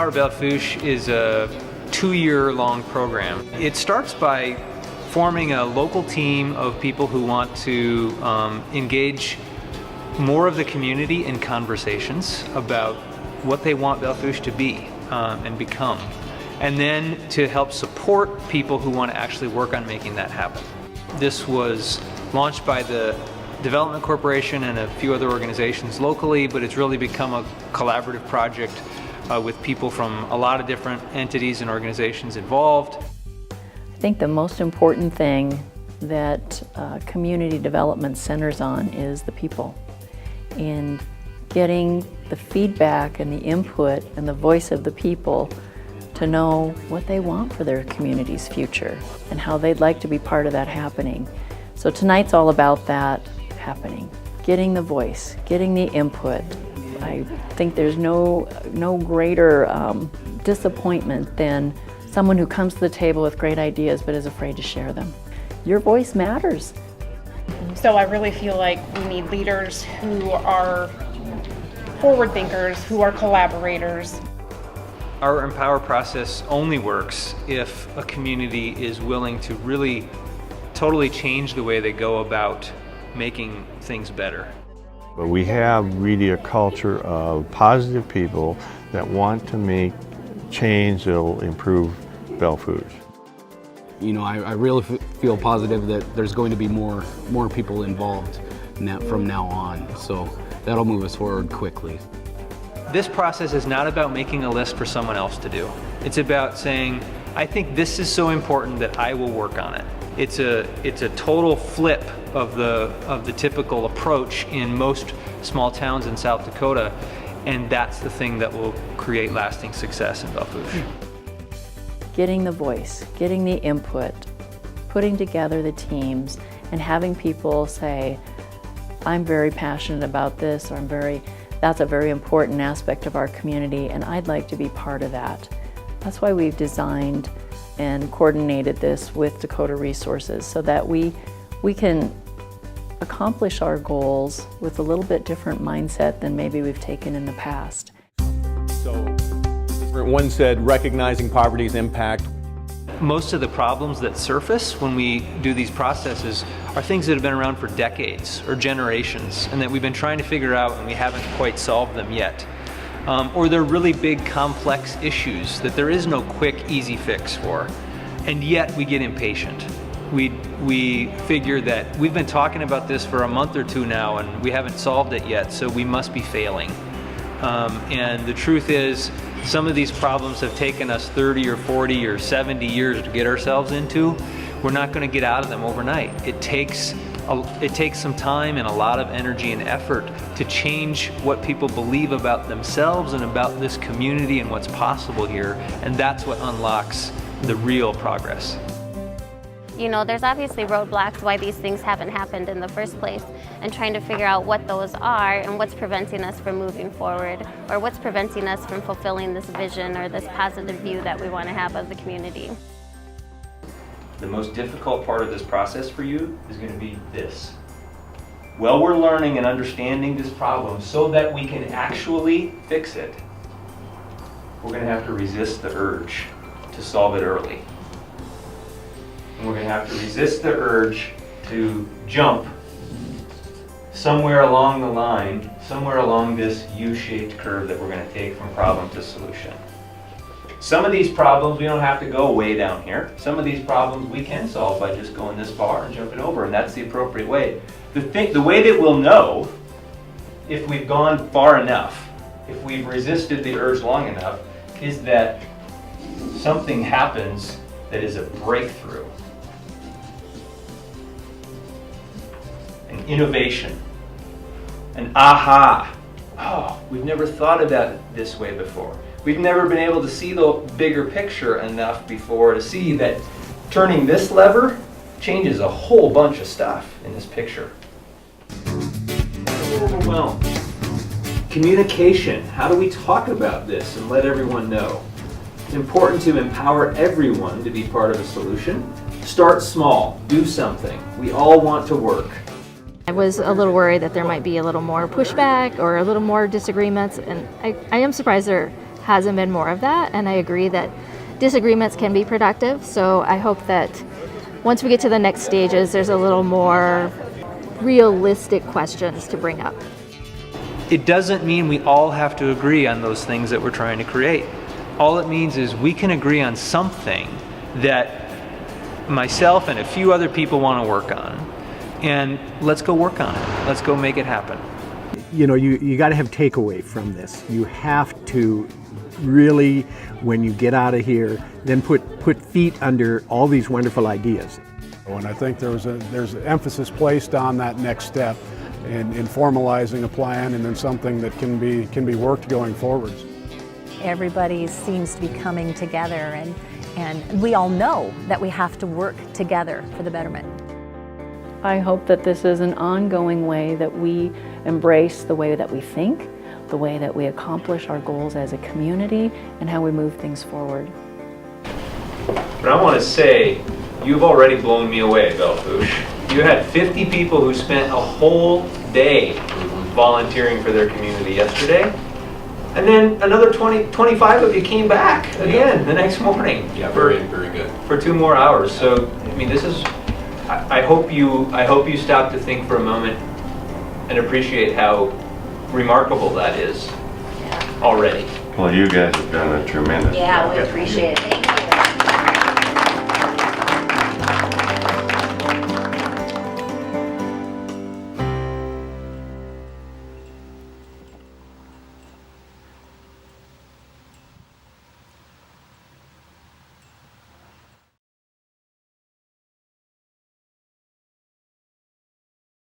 Empower Belle Fourche is a 2-year-long program. It starts by forming a local team of people who want to engage more of the community in conversations about what they want Belle Fourche to be and become, and then to help support people who want to actually work on making that happen. This was launched by the Development Corporation and a few other organizations locally, but it's really become a collaborative project with people from a lot of different entities and organizations involved. I think the most important thing that community development centers on is the people, and getting the feedback and the input and the voice of the people to know what they want for their community's future and how they'd like to be part of that happening. So tonight's all about that happening, getting the voice, getting the input. I think there's no greater disappointment than someone who comes to the table with great ideas but is afraid to share them. Your voice matters. So I really feel like we need leaders who are forward thinkers, who are collaborators. Our Empower process only works if a community is willing to really totally change the way they go about making things better. But we have really a culture of positive people that want to make change that will improve Belle Fourche. You know, I really feel positive that there's going to be more people involved from now on, so that'll move us forward quickly. This process is not about making a list for someone else to do. It's about saying, I think this is so important that I will work on it. It's a total flip of the typical approach in most small towns in South Dakota, and that's the thing that will create lasting success in Belle Fourche. Getting the voice, getting the input, putting together the teams, and having people say, I'm very passionate about this, or that's a very important aspect of our community, and I'd like to be part of that. That's why we've designed and coordinated this with Dakota Resources, so that we can accomplish our goals with a little bit different mindset than maybe we've taken in the past. So, one said recognizing poverty's impact. Most of the problems that surface when we do these processes are things that have been around for decades or generations, and that we've been trying to figure out and we haven't quite solved them yet. Or they're really big, complex issues that there is no quick, easy fix for. And yet we get impatient. We figure that we've been talking about this for a month or two now and we haven't solved it yet, so we must be failing. And the truth is, some of these problems have taken us 30 or 40 or 70 years to get ourselves into. We're not going to get out of them overnight. It takes some time and a lot of energy and effort to change what people believe about themselves and about this community and what's possible here, and that's what unlocks the real progress. You know, there's obviously roadblocks why these things haven't happened in the first place, and trying to figure out what those are and what's preventing us from moving forward, or what's preventing us from fulfilling this vision or this positive view that we want to have of the community. The most difficult part of this process for you is going to be this. Well, we're learning and understanding this problem so that we can actually fix it. We're going to have to resist the urge to solve it early. And we're going to have to resist the urge to jump somewhere along the line, somewhere along this U-shaped curve that we're going to take from problem to solution. Some of these problems we don't have to go way down here. Some of these problems we can solve by just going this far and jumping over, and that's the appropriate way. The way that we'll know if we've gone far enough, if we've resisted the urge long enough, is that something happens that is a breakthrough. An innovation. An aha. Oh, we've never thought about it this way before. We've never been able to see the bigger picture enough before to see that turning this lever changes a whole bunch of stuff in this picture. Overwhelmed. Communication. How do we talk about this and let everyone know? It's important to empower everyone to be part of a solution. Start small. Do something. We all want to work. I was a little worried that there might be a little more pushback or a little more disagreements, and I am surprised there hasn't been more of that, and I agree that disagreements can be productive. So I hope that once we get to the next stages, there's a little more realistic questions to bring up. It doesn't mean we all have to agree on those things that we're trying to create. All it means is we can agree on something that myself and a few other people want to work on. And let's go work on it. Let's go make it happen. You know, you got to have takeaway from this. You have to really, when you get out of here, then put feet under all these wonderful ideas. And I think there's emphasis placed on that next step in formalizing a plan, and then something that can be worked going forwards. Everybody seems to be coming together, and we all know that we have to work together for the betterment. I hope that this is an ongoing way that we embrace the way that we think, the way that we accomplish our goals as a community, and how we move things forward. But I want to say, you've already blown me away, Belle Fourche. You had 50 people who spent a whole day volunteering for their community yesterday. And then another 25 of you came back again the next morning. Yeah, very good. For 2 more hours. So, I mean, this is, I hope you stop to think for a moment and appreciate how remarkable that is already. Well, you guys have done a tremendous job. Yeah, we appreciate it.